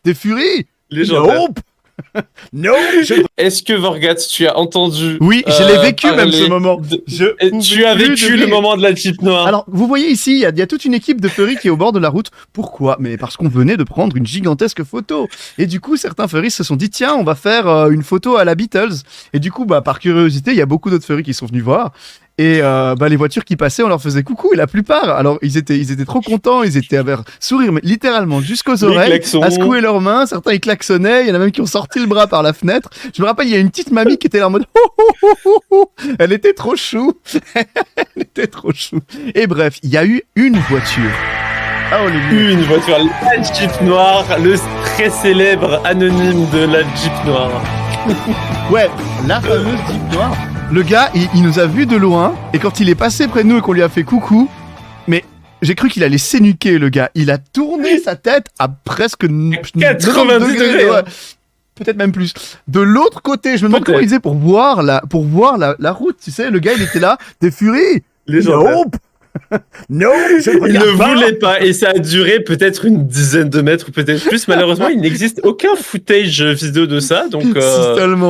des furies. Légendaire. Nope. Non. Est-ce que Vorgat, tu as entendu Oui, je l'ai vécu même parler ce moment. Et tu as vécu le moment de la Jeep noire. Alors, vous voyez ici, il y a toute une équipe de furries qui est au bord de la route. Pourquoi? Mais parce qu'on venait de prendre une gigantesque photo. Et du coup, certains furries se sont dit, tiens, on va faire une photo à la Beatles. Et du coup, par curiosité, il y a beaucoup d'autres furries qui sont venus voir. Et les voitures qui passaient, on leur faisait coucou. Et la plupart, alors ils étaient trop contents, ils étaient avec sourire, mais littéralement jusqu'aux oreilles, à secouer leurs mains. Certains ils klaxonnaient, il y en a même qui ont sorti le bras par la fenêtre. Je me rappelle, il y a une petite mamie qui était là en mode elle était trop chou. Elle était trop chou. Et bref, il y a eu une voiture. Ah, une voiture, la Jeep noire, le très célèbre anonyme de la Jeep noire. Ouais, la fameuse Jeep noire. Le gars, il nous a vus de loin, et quand il est passé près de nous et qu'on lui a fait coucou, mais j'ai cru qu'il allait s'énuquer, le gars. Il a tourné sa tête à presque 90 degrés. Ouais. Peut-être même plus. De l'autre côté, je me demande comment il faisait pour voir la route, tu sais. Le gars, il était là, des furies. Nope. Non, il ne voulait pas, et ça a duré peut-être une dizaine de mètres ou peut-être plus. Malheureusement, il n'existe aucun footage vidéo de ça, donc tellement